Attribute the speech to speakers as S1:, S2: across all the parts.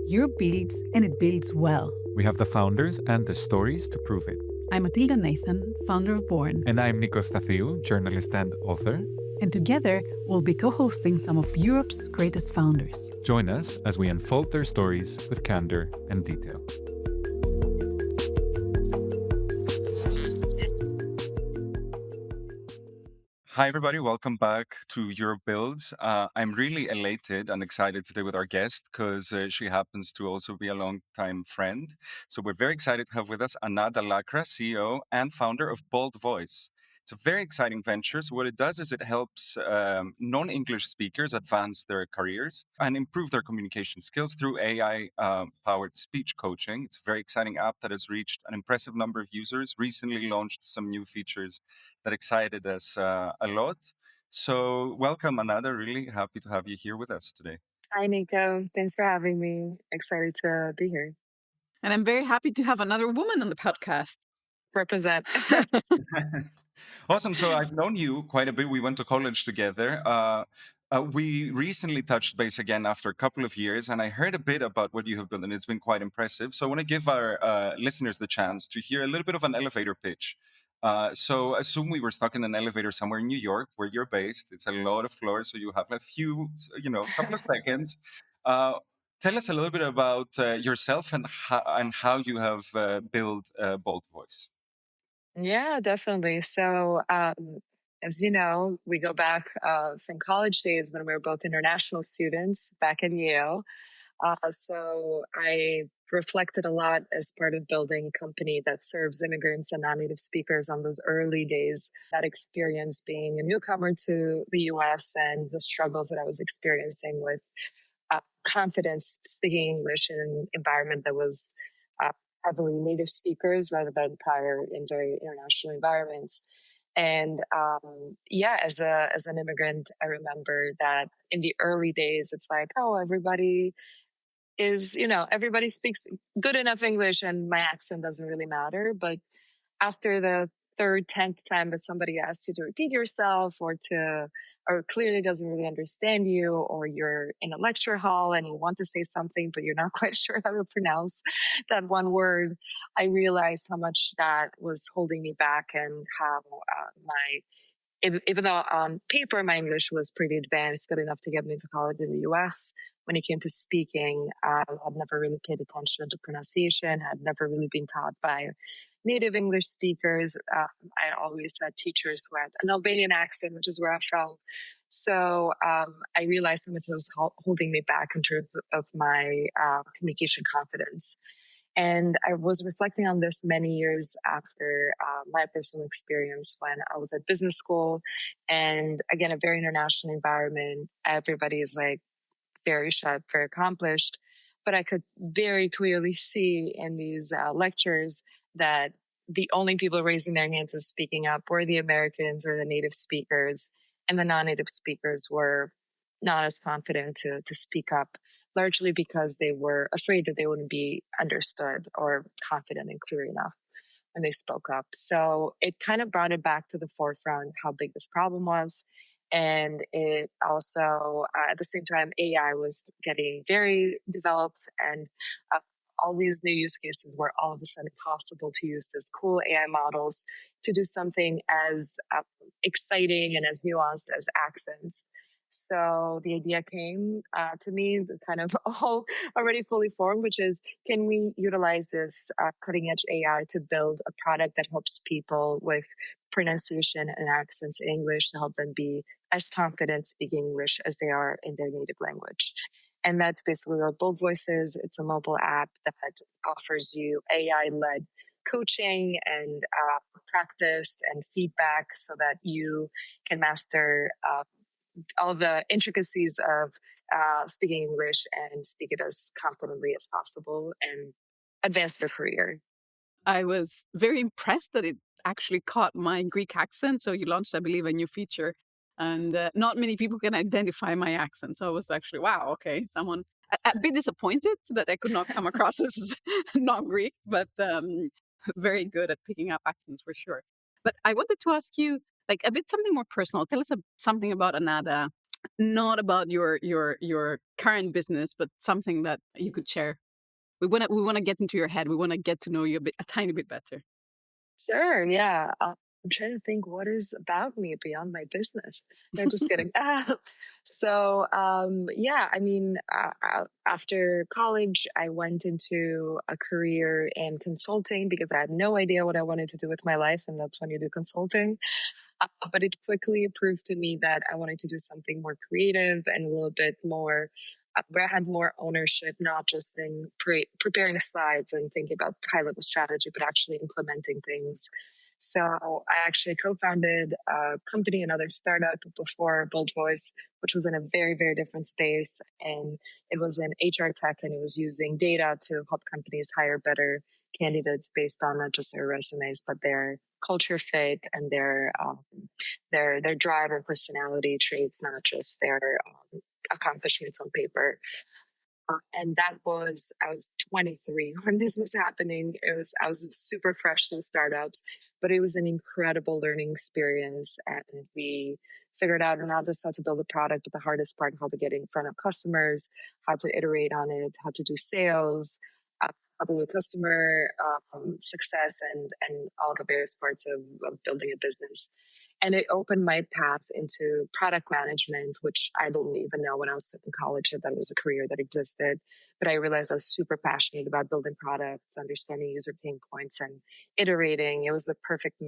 S1: Your builds and it builds well.
S2: We have the founders and the stories to prove it.
S1: I'm Matilda Nathan, founder of Born,
S2: And I'm Nikos Stathiou, journalist and author.
S1: and together we'll be co-hosting some of Europe's greatest founders.
S2: Join us as we unfold their stories with candor and detail. Hi, everybody. Welcome back to Europe Builds. I'm really elated and excited today with our guest because she happens to also be a longtime friend. So we're very excited to have with us Anada Lakra, CEO and founder of BoldVoice. It's a very exciting venture. So what it does is it helps non-English speakers advance their careers and improve their communication skills through AI-powered speech coaching. It's a very exciting app that has reached an impressive number of users, recently launched some new features that excited us a lot. So welcome, Anada. Really happy to have you here with us today.
S3: Hi, Nico. Thanks for having me. Excited to be here.
S1: And I'm very happy to have another woman on the podcast.
S3: Represent.
S2: Awesome. So I've known you quite a bit. We went to college together. We recently touched base again after a couple of years, and I heard a bit about what you have built, and it's been quite impressive. So I want to give our listeners the chance to hear a little bit of an elevator pitch. So assume we were stuck in an elevator somewhere in New York, where you're based. It's a lot of floors, so you have a few, couple of seconds. Tell us a little bit about yourself and how you have built Bold Voice.
S3: Yeah, definitely. So, as you know, we go back from college days when we were both international students back at Yale. So I reflected a lot as part of building a company that serves immigrants and non-native speakers on those early days. That experience being a newcomer to the US and the struggles that I was experiencing with confidence speaking English in an environment that was heavily native speakers rather than prior in very international environments. And as an immigrant, I remember that in the early days, it's like, oh, everybody speaks good enough English and my accent doesn't really matter. But after the third, 10th time that somebody asks you to repeat yourself or clearly doesn't really understand you, or you're in a lecture hall and you want to say something, but you're not quite sure how to pronounce that one word, I realized how much that was holding me back and how even though on paper my English was pretty advanced, good enough to get me into college in the US, when it came to speaking, I'd never really paid attention to pronunciation, had never really been taught by native English speakers. I always had teachers who had an Albanian accent, which is where I'm from. So I realized how much it was holding me back in terms of my communication confidence. And I was reflecting on this many years after my personal experience when I was at business school. And again, a very international environment. Everybody is like very sharp, very accomplished. But I could very clearly see in these lectures that the only people raising their hands and speaking up were the Americans or the native speakers. And the non-native speakers were not as confident to speak up, largely because they were afraid that they wouldn't be understood or confident and clear enough when they spoke up. So it kind of brought it back to the forefront how big this problem was. And it also, at the same time, AI was getting very developed, and all these new use cases were all of a sudden possible to use these cool AI models to do something as exciting and as nuanced as accents. So the idea came to me, kind of all already fully formed, which is, can we utilize this cutting edge AI to build a product that helps people with pronunciation and accents in English to help them be as confident speaking English as they are in their native language? And that's basically what BoldVoice is. It's a mobile app that offers you AI-led coaching and practice and feedback so that you can master all the intricacies of speaking English and speak it as confidently as possible and advance their career.
S1: I was very impressed that it actually caught my Greek accent. So you launched, I believe, a new feature, and not many people can identify my accent. So I was actually, wow, okay, someone a bit disappointed that I could not come across as not Greek, but very good at picking up accents for sure. But I wanted to ask you, like, a bit something more personal. Tell us something about Anada. Not about your current business, but something that you could share. We wanna get into your head. We wanna get to know you a tiny bit better.
S3: Sure, yeah. I'm trying to think what is about me beyond my business. No, just kidding. Yeah, I mean, after college, I went into a career in consulting because I had no idea what I wanted to do with my life, and that's when you do consulting. But it quickly proved to me that I wanted to do something more creative and a little bit more, where I had more ownership, not just in preparing slides and thinking about high level strategy, but actually implementing things. So I actually co-founded a company, another startup before BoldVoice, which was in a very, very different space. And it was in HR tech, and it was using data to help companies hire better candidates based on not just their resumes, but their culture fit and their drive and personality traits, not just their accomplishments on paper. And that was, I was 23 when this was happening. I was super fresh to startups, but it was an incredible learning experience. And we figured out not just how to build a product, but the hardest part, how to get in front of customers, how to iterate on it, how to do sales, how to do customer success, and all the various parts of building a business. And it opened my path into product management, which I didn't even know when I was in college that that was a career that existed. But I realized I was super passionate about building products, understanding user pain points, and iterating. It was the perfect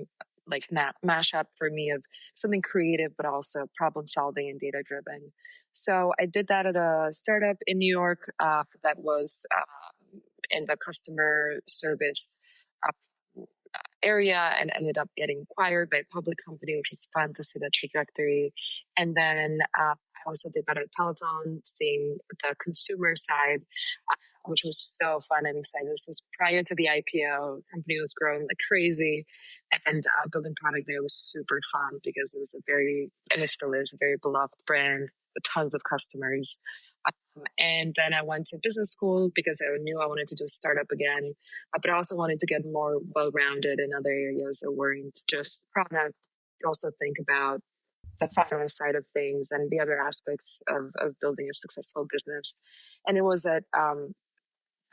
S3: like mashup for me of something creative, but also problem solving and data driven. So I did that at a startup in New York that was in the customer service uh, area, and ended up getting acquired by a public company, which was fun to see that trajectory. And then I also did that at Peloton, seeing the consumer side, which was so fun and exciting. This was prior to the IPO. Company was growing like crazy, and building product there was super fun because it was a very, and it still is, a very beloved brand with tons of customers. And then I went to business school because I knew I wanted to do a startup again, but I also wanted to get more well rounded in other areas that weren't just product, but also think about the finance side of things and the other aspects of building a successful business. And it was at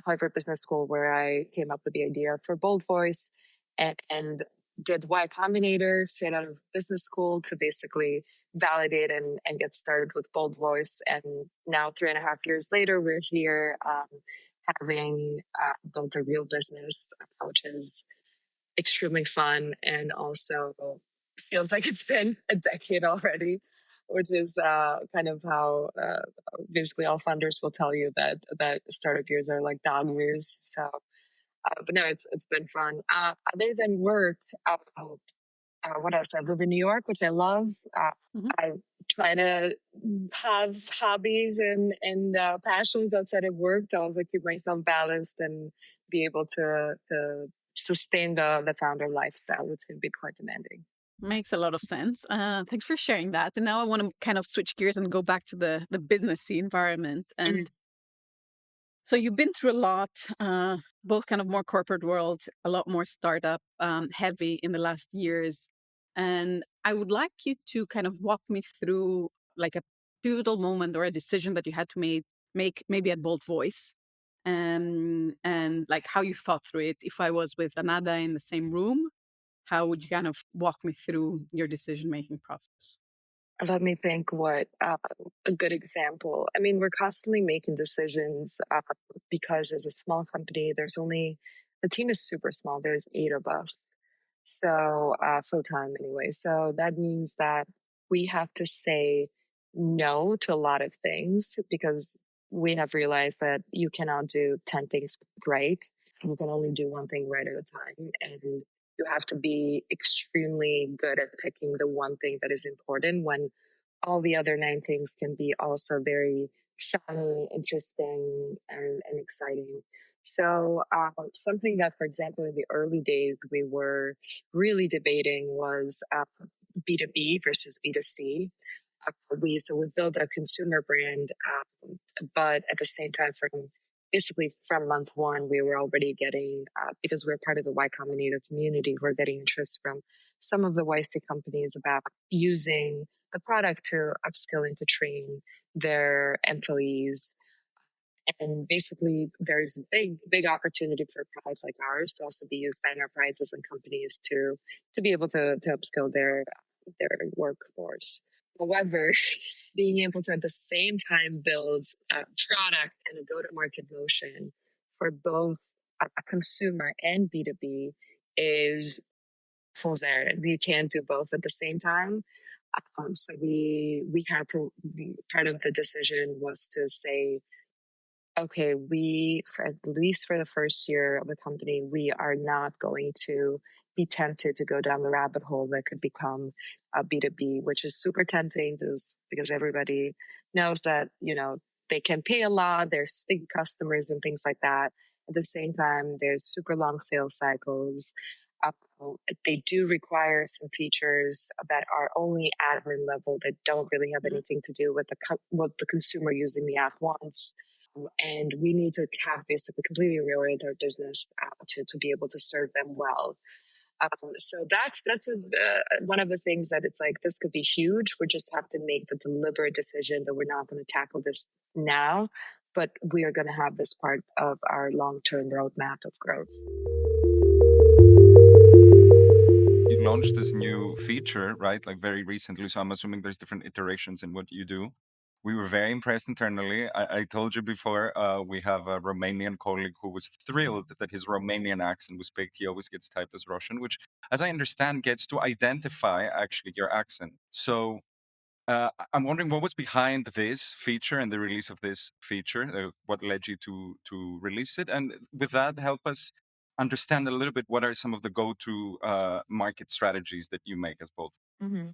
S3: Harvard Business School where I came up with the idea for BoldVoice, and did Y Combinator straight out of business school to basically validate and get started with BoldVoice. And now, 3.5 years later, we're here having built a real business, which is extremely fun and also feels like it's been a decade already, which is kind of how basically all funders will tell you that startup years are like dog years. So, but no, it's been fun. Other than work, what else? I live in New York, which I love.
S1: Mhm.
S3: I try to have hobbies and passions outside of work to also keep myself balanced and be able to sustain the founder lifestyle, which can be quite demanding.
S1: Makes a lot of sense. Thanks for sharing that. And now I want to kind of switch gears and go back to the businessy environment. And so you've been through a lot, both kind of more corporate world, a lot more startup heavy in the last years. And I would like you to kind of walk me through like a pivotal moment or a decision that you had to make maybe at Bold Voice, and like how you thought through it. If I was with Anada in the same room, how would you kind of walk me through your decision making process?
S3: Let me think what a good example. I mean, we're constantly making decisions because as a small company, the team is super small. There's 8 of us. So, full time anyway. So that means that we have to say no to a lot of things because we have realized that you cannot do 10 things right. You can only do one thing right at a time. And you have to be extremely good at picking the one thing that is important when all the other 9 things can be also very shiny, interesting, and exciting. So, something that, for example, in the early days we were really debating was B2B versus B2C. We built a consumer brand, but at the same time, from month one, we were already getting because we're part of the Y Combinator community, we're getting interest from some of the YC companies about using the product to upskill and to train their employees. And basically, there's a big opportunity for a product like ours to also be used by enterprises and companies to be able to upskill their workforce. However, being able to at the same time build a product and a go-to-market motion for both a consumer and B2B is full there. You can't do both at the same time. So we had to. Part of the decision was to say, okay, we, for at least for the first year of the company, we are not going to be tempted to go down the rabbit hole that could become a B2B, which is super tempting because everybody knows that, they can pay a lot, there's big customers and things like that. At the same time, there's super long sales cycles. Uh, they do require some features that are only admin level that don't really have anything to do with what the consumer using the app wants, and we need to have basically completely reorient our business to be able to serve them well. So that's one of the things that it's like, this could be huge. We just have to make the deliberate decision that we're not going to tackle this now, but we are going to have this part of our long-term roadmap of growth.
S2: You launched this new feature, right? Like very recently. So I'm assuming there's different iterations in what you do. We were very impressed internally. I told you before, we have a Romanian colleague who was thrilled that his Romanian accent was picked. He always gets typed as Russian, which, as I understand, gets to identify actually your accent. So I'm wondering what was behind this feature and the release of this feature. What led you to release it, and with that, help us understand a little bit what are some of the go-to market strategies that you make as both.
S3: Mm-hmm.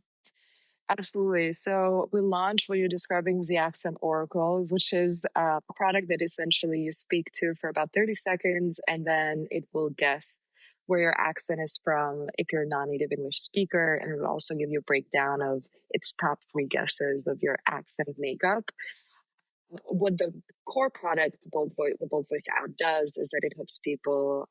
S3: Absolutely. So we launched what you're describing as the Accent Oracle, which is a product that essentially you speak to for about 30 seconds, and then it will guess where your accent is from if you're a non-native English speaker. And it will also give you a breakdown of its top three guesses of your accent makeup. What the core product, the BoldVoice app, does is that it helps people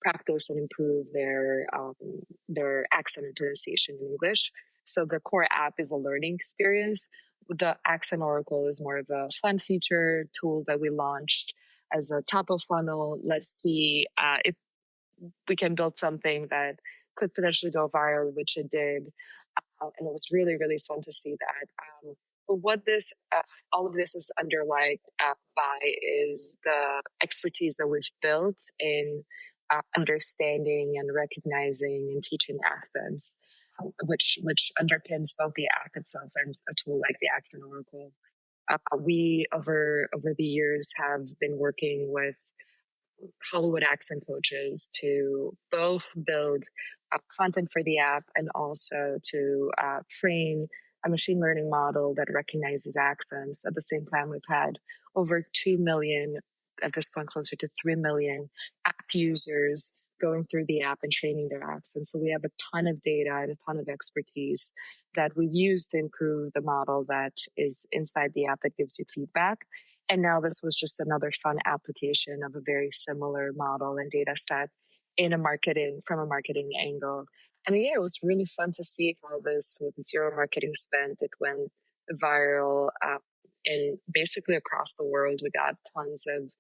S3: practice and improve their accent and pronunciation in English. So the core app is a learning experience. The Accent Oracle is more of a fun feature tool that we launched as a top of funnel. Let's see if we can build something that could potentially go viral, which it did. And it was really, really fun to see that. But what all of this is underlined by is the expertise that we've built in understanding and recognizing and teaching accents, which underpins both the app itself and a tool like the Accent Oracle. We over the years have been working with Hollywood accent coaches to both build content for the app and also to train a machine learning model that recognizes accents. At the same time, we've had over 2 million, at this point closer to 3 million app users going through the app and training their accents. So we have a ton of data and a ton of expertise that we've used to improve the model that is inside the app that gives you feedback. And now this was just another fun application of a very similar model and data set from a marketing angle. And yeah, it was really fun to see how this, with zero marketing spent, it went viral. And basically across the world, we got tons of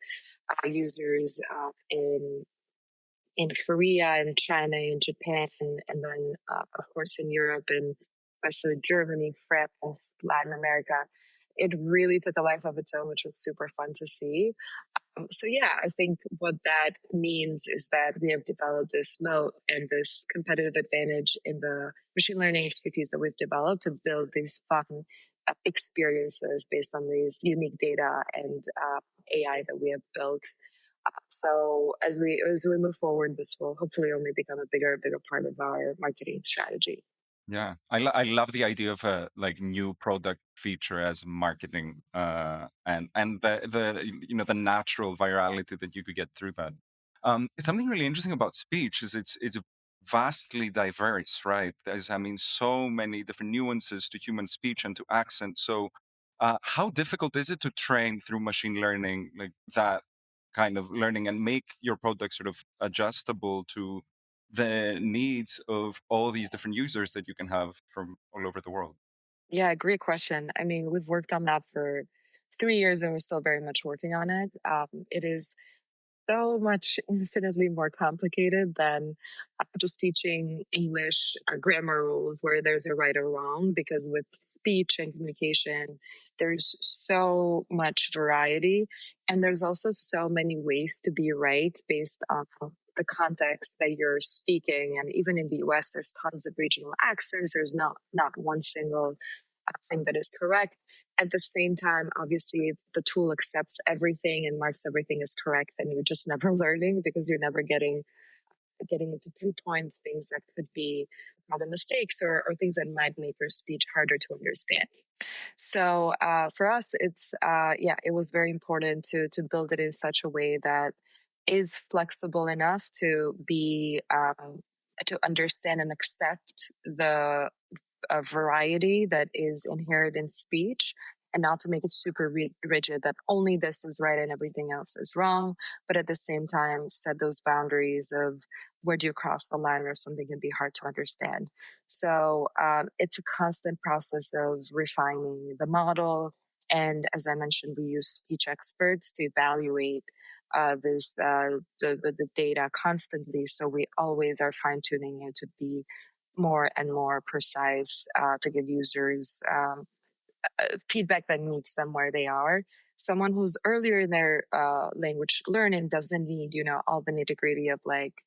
S3: users in Korea and China and Japan, and then of course in Europe and especially Germany, France, Latin America. It really took a life of its own, which was super fun to see. So yeah, I think what that means is that we have developed this moat and this competitive advantage in the machine learning expertise that we've developed to build these fun experiences based on these unique data and AI that we have built. So as we move forward, this will hopefully only become a bigger and bigger part of our marketing strategy.
S2: Yeah, I love the idea of a like new product feature as marketing, and the natural virality that you could get through that. Something really interesting about speech is it's vastly diverse, right? There's, I mean, so many different nuances to human speech and to accent. So, how difficult is it to train through machine learning like that kind of learning and make your product sort of adjustable to the needs of all these different users that you can have from all over the world?
S3: Yeah, great question. I mean, we've worked on that for 3 years and we're still very much working on it. It is so much infinitely more complicated than just teaching English grammar rules where there's a right or wrong, because with speech and communication, there's so much variety. And there's also so many ways to be right based on the context that you're speaking. And even in the US, there's tons of regional accents. There's not one single thing that is correct. At the same time, obviously, if the tool accepts everything and marks everything as correct, then you're just never learning, because you're never getting into pinpoint things that could be the mistakes, or things that might make your speech harder to understand. So for us, it's it was very important to build it in such a way that is flexible enough to be to understand and accept the a variety that is inherent in speech, and not to make it super rigid that only this is right and everything else is wrong, but at the same time set those boundaries of where do you cross the line where something can be hard to understand. So it's a constant process of refining the model. And as I mentioned, we use speech experts to evaluate the data constantly. So we always are fine tuning it to be more and more precise, to give users feedback that meets them where they are. Someone who's earlier in their language learning doesn't need, all the nitty gritty of like,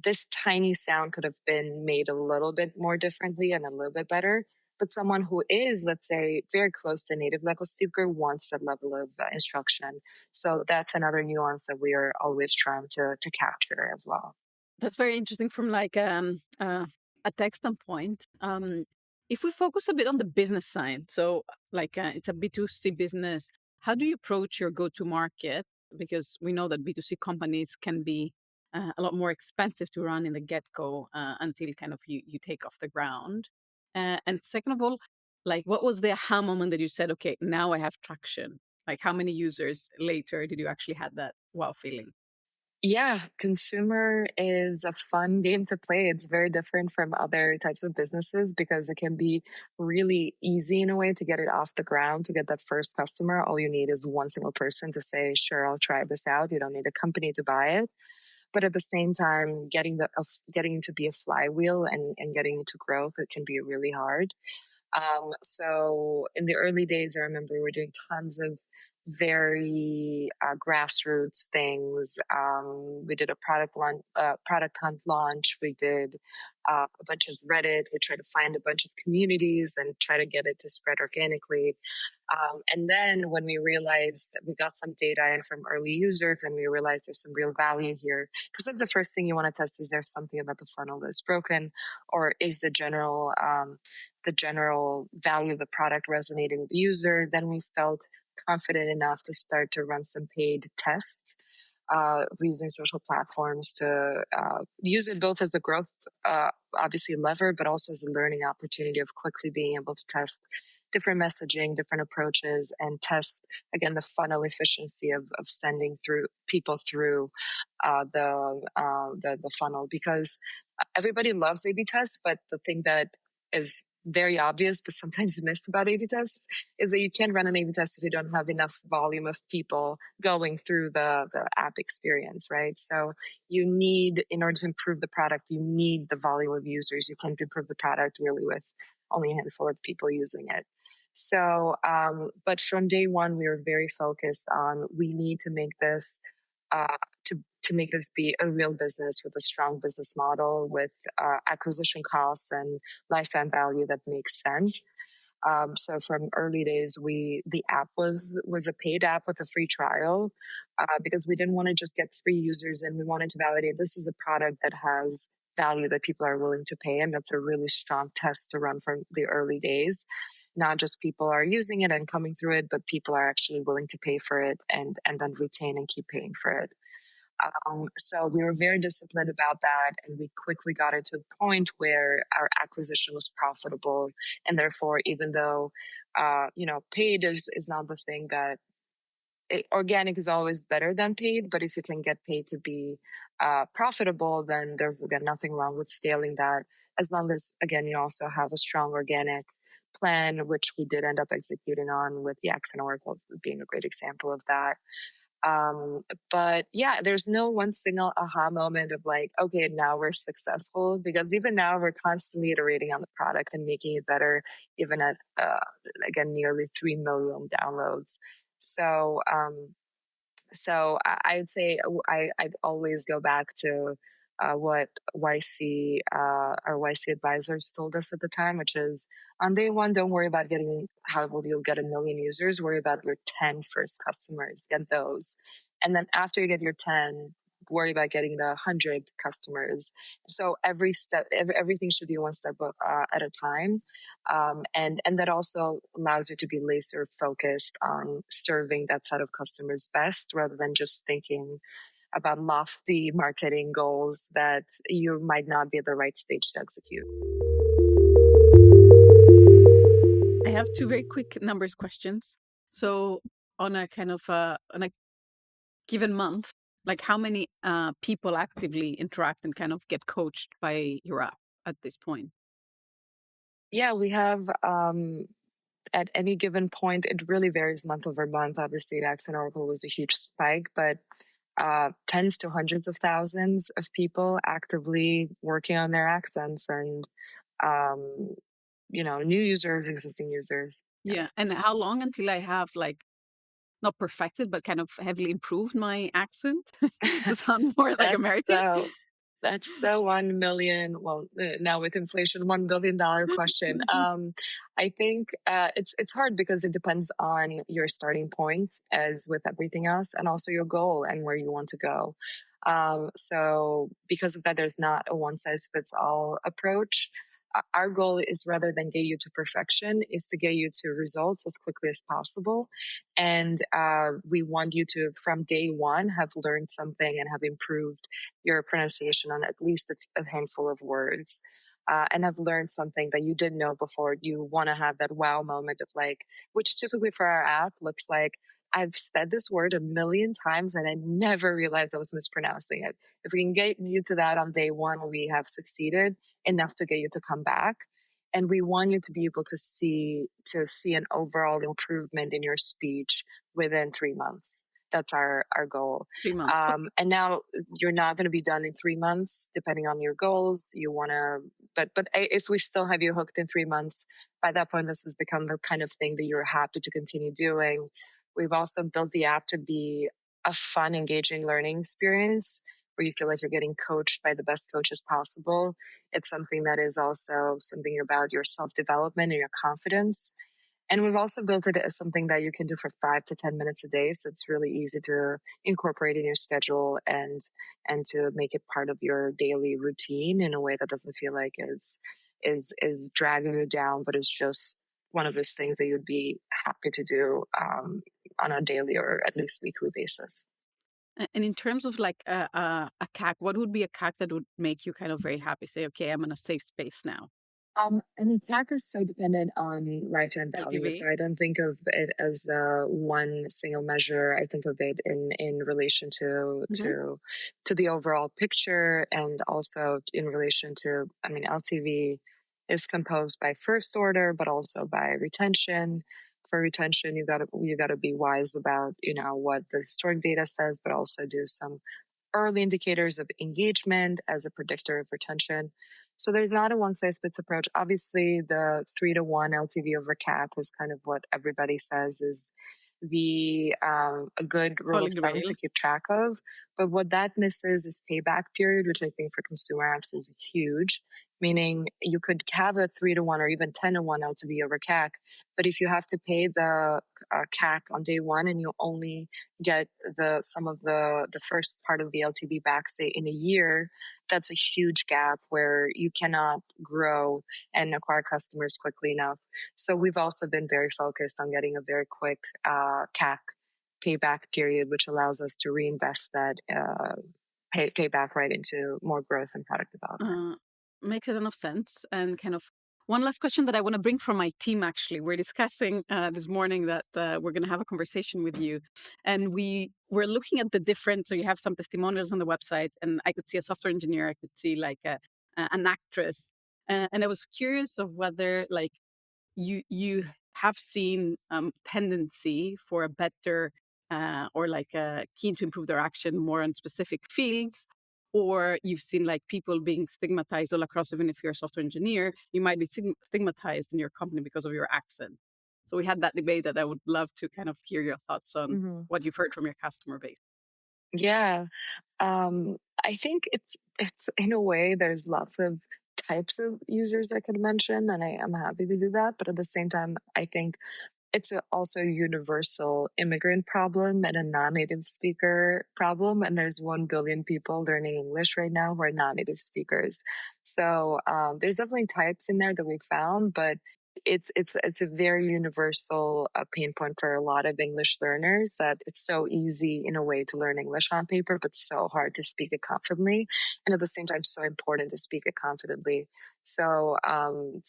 S3: this tiny sound could have been made a little bit more differently and a little bit better. But someone who is, let's say, very close to native level speaker wants that level of instruction. So that's another nuance that we are always trying to capture as well.
S1: That's very interesting from like a tech standpoint. If we focus a bit on the business side, so like it's a B2C business, how do you approach your go to market? Because we know that B2C companies can be a lot more expensive to run in the get go until kind of you take off the ground. And second of all, like what was the aha moment that you said, okay, now I have traction? Like how many users later did you actually have that wow feeling?
S3: Yeah, consumer is a fun game to play. It's very different from other types of businesses because it can be really easy in a way to get it off the ground, to get that first customer. All you need is one single person to say, sure, I'll try this out. You don't need a company to buy it. But at the same time, getting to be a flywheel and getting into growth, it can be really hard. So in the early days, I remember we were doing tons of very grassroots things. We did a product hunt launch. We did a bunch of Reddit. We tried to find a bunch of communities and try to get it to spread organically. And then when we realized that we got some data in from early users and we realized there's some real value here, because that's the first thing you want to test. Is there something about the funnel that's broken, or is the general value of the product resonating with the user? Then we felt confident enough to start to run some paid tests using social platforms to use it both as a growth, obviously, lever, but also as a learning opportunity of quickly being able to test different messaging, different approaches, and test again the funnel efficiency of sending through people through the funnel, because everybody loves A/B tests, but the thing that is very obvious but sometimes missed about A/B tests is that you can't run an A/B test if you don't have enough volume of people going through the app experience, right? So you need, in order to improve the product, you need the volume of users. You can't improve the product really with only a handful of people using it. So, but from day one, we were very focused on we need to make this uh, to make this be a real business with a strong business model, with acquisition costs and lifetime value that makes sense. So from early days, the app was a paid app with a free trial because we didn't want to just get free users, and we wanted to validate this is a product that has value that people are willing to pay, and that's a really strong test to run from the early days. Not just people are using it and coming through it, but people are actually willing to pay for it and then retain and keep paying for it. So we were very disciplined about that, and we quickly got it to a point where our acquisition was profitable, and therefore, even though paid is not the thing that organic is always better than paid, but if you can get paid to be profitable, then there's again nothing wrong with scaling that, as long as again you also have a strong organic plan, which we did end up executing on, with the accent oracle being a great example of that. But yeah, there's no one single aha moment of like, okay, now we're successful, because even now we're constantly iterating on the product and making it better, even at, again, nearly 3 million downloads. So, I'd say I'd always go back to what our YC advisors told us at the time, which is, on day one, don't worry about getting how will you'll get 1 million users. Worry about your 10 first customers. Get those, and then after you get your 10, worry about getting the 100 customers. So every step, everything should be one step at a time. And that also allows you to be laser focused on serving that set of customers best, rather than just thinking about lofty marketing goals that you might not be at the right stage to execute.
S1: I have two very quick numbers questions. So on a kind of on a given month, like how many people actively interact and kind of get coached by your app at this point?
S3: Yeah, we have at any given point, it really varies month over month. Obviously, Accent Oracle was a huge spike, but tens to hundreds of thousands of people actively working on their accents, and um, new users, existing users.
S1: Yeah. And how long until I have like not perfected, but kind of heavily improved my accent to sound more like
S3: That's
S1: American?
S3: the that's the 1 million. Well, now with inflation, $1 billion question. I think it's hard because it depends on your starting point, as with everything else, and also your goal and where you want to go. So because of that, there's not a one size fits all approach. Our goal is, rather than get you to perfection, is to get you to results as quickly as possible. And we want you to, from day one, have learned something and have improved your pronunciation on at least a handful of words. And have learned something that you didn't know before. You want to have that wow moment of like, which typically for our app looks like, I've said this word 1 million times and I never realized I was mispronouncing it. If we can get you to that on day one, we have succeeded enough to get you to come back. And we want you to be able to see an overall improvement in your speech within 3 months. That's our goal.
S1: 3 months.
S3: And now you're not going to be done in 3 months, depending on your goals. You want to, but if we still have you hooked in 3 months, by that point, this has become the kind of thing that you're happy to continue doing. We've also built the app to be a fun, engaging learning experience where you feel like you're getting coached by the best coaches possible. It's something that is also something about your self development and your confidence. And we've also built it as something that you can do for 5 to 10 minutes a day. So it's really easy to incorporate in your schedule and to make it part of your daily routine in a way that doesn't feel like is dragging you down, but is just one of those things that you'd be happy to do on a daily or at least weekly basis.
S1: And in terms of like a CAC, what would be a CAC that would make you kind of very happy? Say, okay, I'm in a safe space now.
S3: I mean, tech is so dependent on lifetime value.
S1: LTV.
S3: So I don't think of it as one single measure. I think of it in relation
S1: Hmm.
S3: to the overall picture, and also in relation to, I mean, LTV is composed by first order, but also by retention. For retention, you gotta be wise about what the historic data says, but also do some early indicators of engagement as a predictor of retention. So there's not a one size fits approach. Obviously, the 3 to 1 LTV over CAC is kind of what everybody says is the a good rule
S1: Holy
S3: of thumb
S1: grail.
S3: to keep track of. But what that misses is payback period, which I think for consumer apps is huge. Meaning you could have a 3 to 1 or even 10 to 1 LTV over CAC, but if you have to pay the CAC on day one and you only get some of the first part of the LTV back, say in a year, that's a huge gap where you cannot grow and acquire customers quickly enough. So we've also been very focused on getting a very quick CAC payback period, which allows us to reinvest that payback right into more growth and product development.
S1: Makes a ton of sense. And kind of one last question that I want to bring from my team, actually. We're discussing this morning that we're going to have a conversation with you. And we were looking at the different, so you have some testimonials on the website, and I could see a software engineer, I could see like an actress. And I was curious of whether like you have seen tendency for a better or like keen to improve their action more on specific fields, or you've seen like people being stigmatized all across. Even if you're a software engineer, you might be stigmatized in your company because of your accent. So we had that debate that I would love to kind of hear your thoughts on
S3: Mhm.
S1: what you've heard from your customer base.
S3: Yeah. I think it's in a way there's lots of types of users I could mention, and I am happy to do that. But at the same time, I think it's also a universal immigrant problem and a non-native speaker problem. And there's 1 billion people learning English right now who are non-native speakers. So there's definitely types in there that we found, but it's a very universal pain point for a lot of English learners, that it's so easy in a way to learn English on paper, but so hard to speak it confidently, and at the same time so important to speak it confidently. So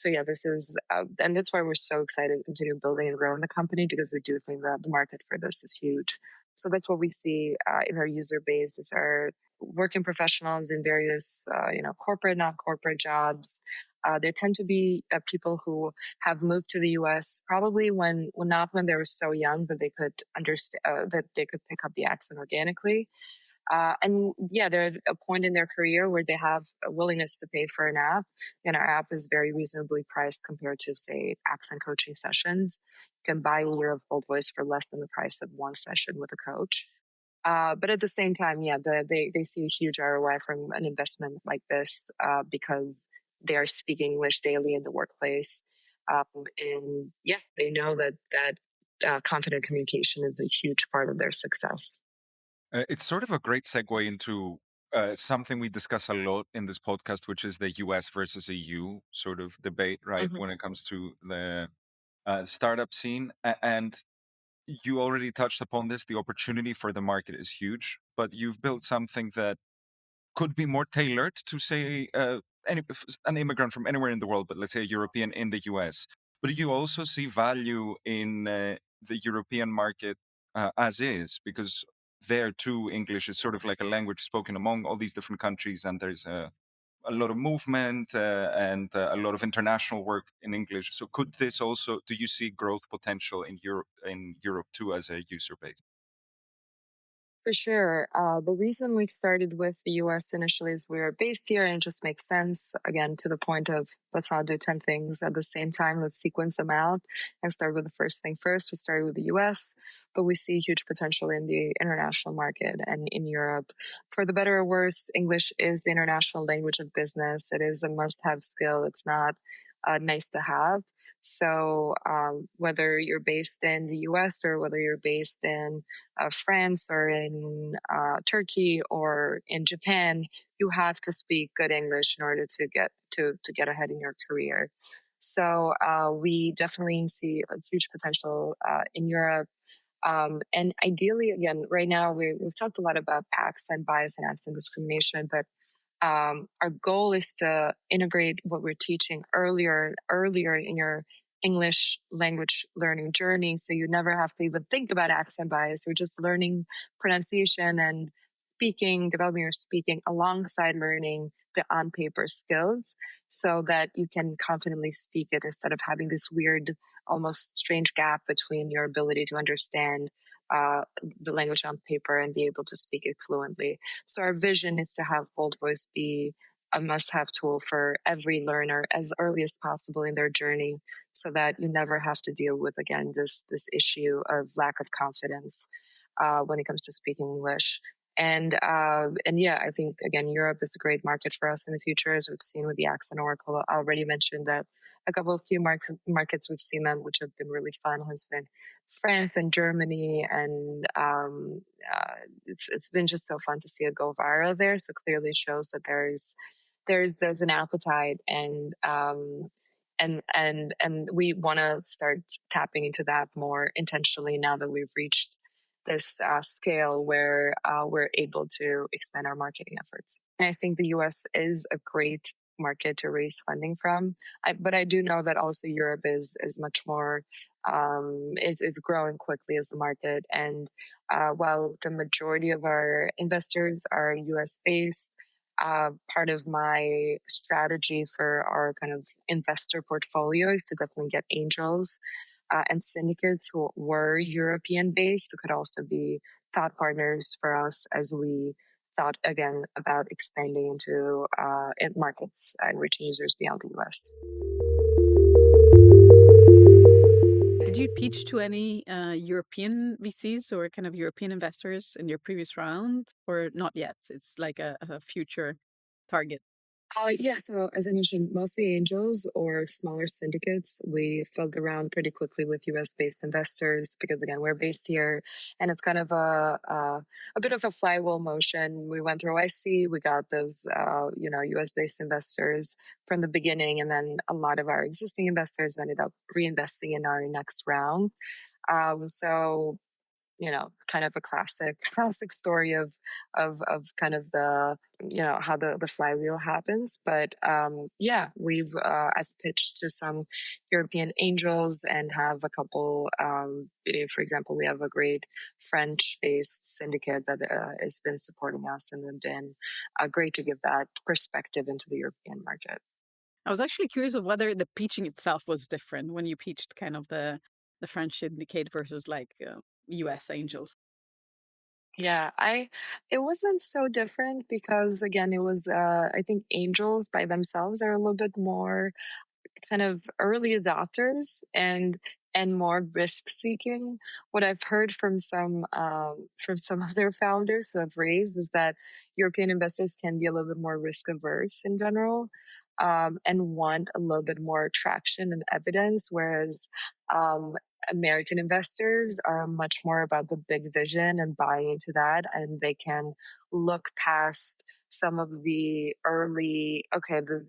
S3: yeah, this is, and that's why we're so excited to continue building and growing the company, because we do think that the market for this is huge. So that's what we see in our user base. It's our working professionals in various, corporate, not corporate jobs. There tend to be people who have moved to the U.S. probably when not when they were so young that they could understand that they could pick up the accent organically. And yeah, they're at a point in their career where they have a willingness to pay for an app. And our app is very reasonably priced compared to, say, accent coaching sessions. You can buy a year of BoldVoice for less than the price of one session with a coach. But at the same time, yeah, they see a huge ROI from an investment like this because they are speaking English daily in the workplace. And yeah, they know that confident communication is a huge part of their success.
S2: It's sort of a great segue into something we discuss a lot in this podcast, which is the US versus EU sort of debate, right? When it comes to the startup scene. And you already touched upon this. The opportunity for the market is huge, but you've built something that could be more tailored to, say, an immigrant from anywhere in the world, but let's say a European in the US. But do you also see value in the European market as is? Because there too, English is sort of like a language spoken among all these different countries, and there's a lot of movement and a lot of international work in English. So could this also, do you see growth potential in Europe too as a user base?
S3: For sure. The reason we started with the US initially is we were based here and it just makes sense. Again, to the point of let's not do 10 things at the same time, let's sequence them out and start with the first thing first. We started with the US, but we see huge potential in the international market and in Europe. For the better or worse, English is the international language of business. It is a must have skill, it's not nice to have. So, whether you're based in the US or whether you're based in France or in Turkey or in Japan, you have to speak good English in order to get ahead in your career. So we definitely see a huge potential in Europe. And ideally, again, right now we've talked a lot about accent bias and accent discrimination, but our goal is to integrate what we're teaching earlier in your English language learning journey, so you never have to even think about accent bias. You're just learning pronunciation and speaking, developing your speaking alongside learning the on paper skills, so that you can confidently speak it instead of having this weird, almost strange gap between your ability to understand the language on paper and be able to speak it fluently. So our vision is to have BoldVoice be a must-have tool for every learner as early as possible in their journey, so that you never have to deal with, again, this issue of lack of confidence when it comes to speaking English. And yeah, I think again Europe is a great market for us in the future, as we've seen with the Accent Oracle. I already mentioned that a couple of few markets we've seen that which have been really fun has been France and Germany, and it's been just so fun to see it go viral there. So clearly shows that there's an appetite, and we want to start tapping into that more intentionally now that we've reached this scale where we're able to expand our marketing efforts. And I think the US is a great market to raise funding from. But I do know that also Europe is much more, it's growing quickly as a market. And while the majority of our investors are US based, part of my strategy for our kind of investor portfolio is to definitely get angels and syndicates who were European based, who could also be thought partners for us as we thought again about expanding into markets and reaching users beyond the US.
S1: Did you pitch to any European VCs or kind of European investors in your previous round, or not yet? It's like a future target.
S3: Yeah, so as I mentioned, mostly angels or smaller syndicates. We filled the round pretty quickly with US-based investors because again, we're based here, and it's kind of a bit of a flywheel motion. We went through IC, we got those US-based investors from the beginning, and then a lot of our existing investors ended up reinvesting in our next round. So kind of a classic story of kind of the how the flywheel happens. But yeah, I've pitched to some European angels and have a couple. For example, we have a great French-based syndicate that has been supporting us and have been great to give that perspective into the European market.
S1: I was actually curious of whether the pitching itself was different when you pitched kind of the French syndicate versus like US angels.
S3: Yeah, it wasn't so different because again, it was I think angels by themselves are a little bit more kind of early adopters and more risk seeking. What I've heard from some of their founders who have raised is that European investors can be a little bit more risk averse in general, and want a little bit more traction and evidence, whereas American investors are much more about the big vision and buying into that, and they can look past some of the early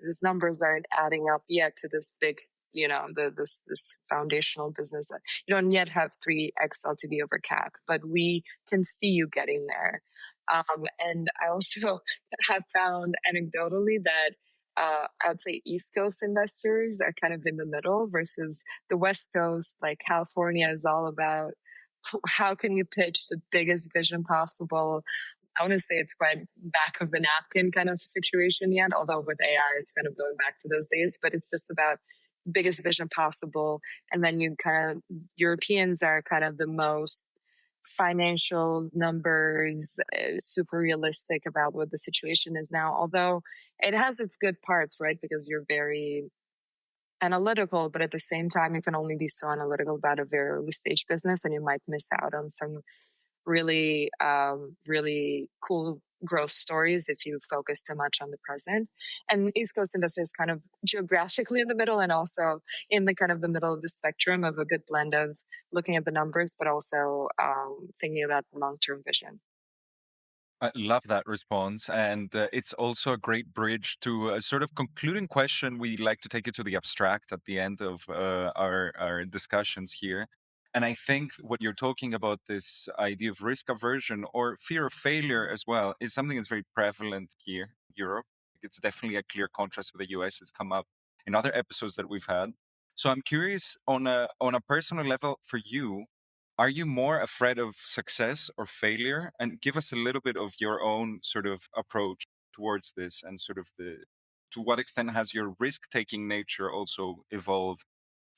S3: these numbers aren't adding up yet to this big this foundational business. You don't yet have 3x LTV over CAC, but we can see you getting there. And I also have found anecdotally that I would say East Coast investors are kind of in the middle versus the West Coast. Like California is all about how can you pitch the biggest vision possible. I want to say it's quite back of the napkin kind of situation yet, although with AI, it's kind of going back to those days, but it's just about biggest vision possible. And then Europeans are kind of the most financial numbers, super realistic about what the situation is now, although it has its good parts, right? Because you're very analytical, but at the same time, you can only be so analytical about a very early stage business and you might miss out on some really cool growth stories if you focus too much on the present. And East Coast investors kind of geographically in the middle and also in the kind of the middle of the spectrum of a good blend of looking at the numbers, but also thinking about the long-term vision.
S2: I love that response. And it's also a great bridge to a sort of concluding question. We like to take it to the abstract at the end of our discussions here. And I think what you're talking about, this idea of risk aversion or fear of failure as well, is something that's very prevalent here in Europe. It's definitely a clear contrast with the US. It's come up in other episodes that we've had. So I'm curious on a personal level for you, are you more afraid of success or failure? And give us a little bit of your own sort of approach towards this and sort of the to what extent has your risk-taking nature also evolved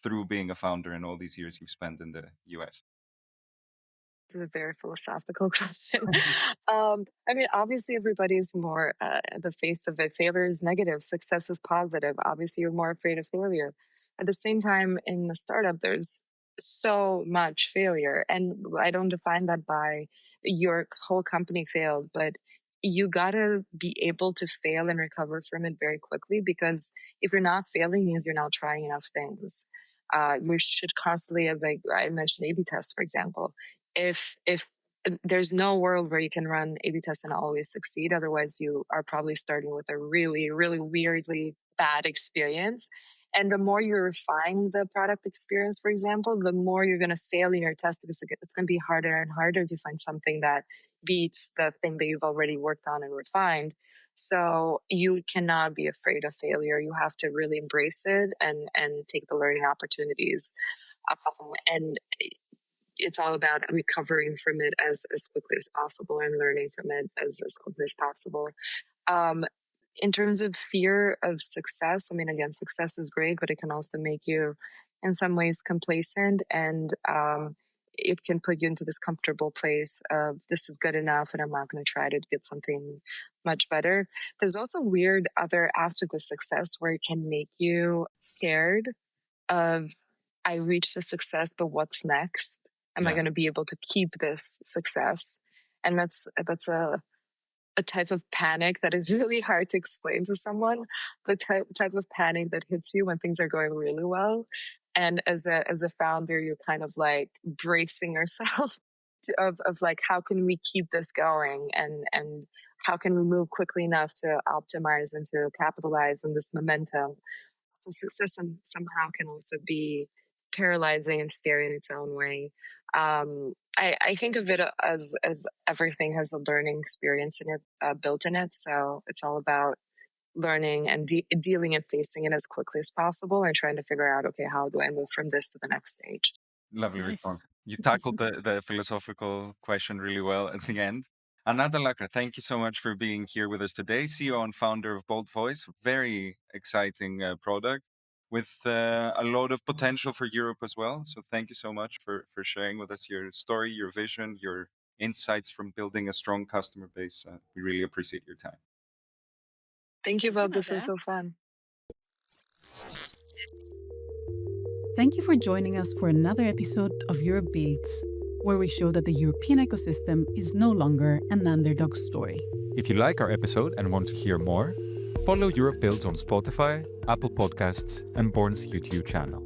S2: through being a founder and all these years you've spent in the US?
S3: This is a very philosophical question. I mean, obviously, everybody's more the face of it. Failure is negative, success is positive. Obviously, you're more afraid of failure. At the same time, in the startup, there's so much failure. And I don't define that by your whole company failed, but you gotta be able to fail and recover from it very quickly because if you're not failing, means you're not trying enough things. You should constantly, as I mentioned, A/B test, for example. If there's no world where you can run A/B tests and always succeed, otherwise you are probably starting with a really, really weirdly bad experience. And the more you refine the product experience, for example, the more you're going to fail in your test because it's going to be harder and harder to find something that beats the thing that you've already worked on and refined. So you cannot be afraid of failure. You have to really embrace it and take the learning opportunities. And it's all about recovering from it as quickly as possible and learning from it as quickly as possible. In terms of fear of success, I mean, again, success is great, but it can also make you, in some ways, complacent, and it can put you into this comfortable place of this is good enough, and I'm not going to try to get something much better. There's also weird other aspects of success where it can make you scared of I reached the success, but what's next? Am I
S2: Yeah.
S3: going to be able to keep this success? And that's a type of panic that is really hard to explain to someone. The type of panic that hits you when things are going really well. And as a founder, you're kind of like bracing yourself of like how can we keep this going, and how can we move quickly enough to optimize and to capitalize on this momentum. So success somehow can also be paralyzing and scary in its own way. I think of it as everything has a learning experience in it, built in it. So it's all about learning and dealing and facing it as quickly as possible, and trying to figure out, okay, how do I move from this to the next stage?
S2: Lovely
S1: Nice.
S2: response. You tackled the philosophical question really well at the end. Anada Lakra, thank you so much for being here with us today. CEO and founder of BoldVoice, very exciting product with a lot of potential for Europe as well. So thank you so much for sharing with us your story, your vision, your insights from building a strong customer base. We really appreciate your time.
S3: Thank you
S1: Thank you,
S3: both. This was
S1: Nada.
S3: so fun.
S1: Thank you for joining us for another episode of Europe Builds, where we show that the European ecosystem is no longer an underdog story.
S4: If you like our episode and want to hear more, follow Europe Builds on Spotify, Apple Podcasts, and Born's YouTube channel.